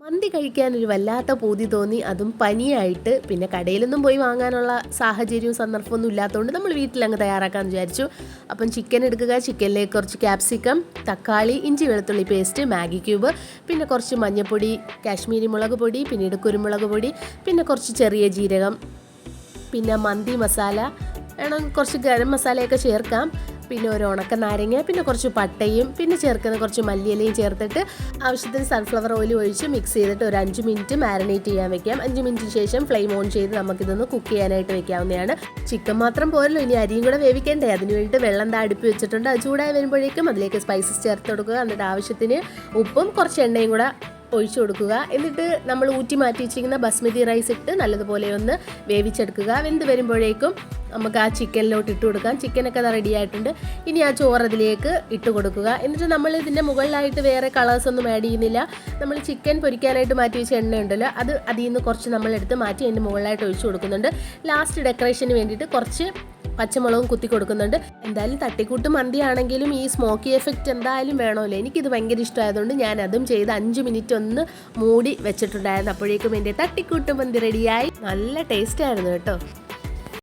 മന്തി കഴിക്കാനൊരു വല്ലാത്ത പൂതി തോന്നി, അതും പനിയായിട്ട്. പിന്നെ കടയിലൊന്നും പോയി വാങ്ങാനുള്ള സാഹചര്യവും സന്ദർഭമൊന്നും ഇല്ലാത്തതുകൊണ്ട് നമ്മൾ വീട്ടിലങ്ങ് തയ്യാറാക്കാമെന്ന് വിചാരിച്ചു. അപ്പം ചിക്കൻ എടുക്കുക, ചിക്കനിലേക്ക് കുറച്ച് ക്യാപ്സിക്കം, തക്കാളി, ഇഞ്ചി വെളുത്തുള്ളി പേസ്റ്റ്, മാഗി ക്യൂബ്, പിന്നെ കുറച്ച് മഞ്ഞൾപ്പൊടി, കാശ്മീരി മുളക് പൊടി, പിന്നീട് കുരുമുളക് പൊടി, പിന്നെ കുറച്ച് ചെറിയ ജീരകം, പിന്നെ മന്തി മസാല വേണമെങ്കിൽ കുറച്ച് ഗരം മസാലയൊക്കെ ചേർക്കാം, പിന്നെ ഒരു ഉണക്ക നാരങ്ങ, പിന്നെ കുറച്ച് പട്ടയും, പിന്നെ ചേർക്കുന്ന കുറച്ച് മല്ലിയിലയും ചേർത്തിട്ട് ആവശ്യത്തിന് സൺഫ്ലവർ ഓയിൽ ഒഴിച്ച് മിക്സ് ചെയ്തിട്ട് ഒരു 5 മിനിറ്റ് മാരിനേറ്റ് ചെയ്യാൻ വെക്കാം. 5 മിനിറ്റിന് ശേഷം ഫ്ലെയിം ഓൺ ചെയ്ത് നമുക്കിതൊന്ന് കുക്ക് ചെയ്യാനായിട്ട് വെക്കാവുന്നതാണ്. ചിക്കൻ മാത്രം പോരല്ലോ, ഇനി അരിയും കൂടെ വേവിക്കേണ്ടേ. അതിന് വേണ്ടിയിട്ട് വെള്ളം അടുപ്പ് വെച്ചിട്ടുണ്ട്. അത് ചൂടായി വരുമ്പോഴേക്കും അതിലേക്ക് സ്പൈസസ് ചേർത്ത് കൊടുക്കുക. എന്നിട്ട് ആവശ്യത്തിന് ഉപ്പും കുറച്ച് എണ്ണയും കൂടെ ഒഴിച്ചു കൊടുക്കുക. എന്നിട്ട് നമ്മൾ ഊറ്റി മാറ്റി വെച്ചിരിക്കുന്ന ബസ്മതി റൈസ് ഇട്ട് നല്ലതുപോലെ ഒന്ന് വേവിച്ചെടുക്കുക. വെന്ത് വരുമ്പോഴേക്കും നമുക്ക് ആ ചിക്കനിലോട്ട് ഇട്ട് കൊടുക്കാം. ചിക്കനൊക്കെ റെഡി ആയിട്ടുണ്ട്. ഇനി ആ ചോറ് അതിലേക്ക് ഇട്ട് കൊടുക്കുക. എന്നിട്ട് നമ്മൾ ഇതിൻ്റെ മുകളിലായിട്ട് വേറെ കളേഴ്സൊന്നും ആഡ് ചെയ്യുന്നില്ല. നമ്മൾ ചിക്കൻ പൊരിക്കാനായിട്ട് മാറ്റി വെച്ച എണ്ണ ഉണ്ടല്ലോ, അത് അതിൽ നിന്ന് കുറച്ച് നമ്മളെടുത്ത് മാറ്റി അതിൻ്റെ മുകളിലായിട്ട് ഒഴിച്ചു കൊടുക്കുന്നുണ്ട്. ലാസ്റ്റ് ഡെക്കറേഷന് വേണ്ടിയിട്ട് കുറച്ച് പച്ചമുളകും കുത്തി കൊടുക്കുന്നുണ്ട്. എന്തായാലും തട്ടിക്കൂട്ട് മന്തി ആണെങ്കിലും ഈ സ്മോക്കി എഫക്റ്റ് എന്തായാലും വേണമല്ലോ. എനിക്കിത് ഭയങ്കര ഇഷ്ടമായതുകൊണ്ട് ഞാൻ അതും ചെയ്ത് 5 മിനിറ്റ് ഒന്ന് മൂടി വെച്ചിട്ടുണ്ടായിരുന്നു. അപ്പോഴേക്കും എൻ്റെ തട്ടിക്കൂട്ട് മന്തി റെഡിയായി. നല്ല ടേസ്റ്റ് ആയിരുന്നു കേട്ടോ.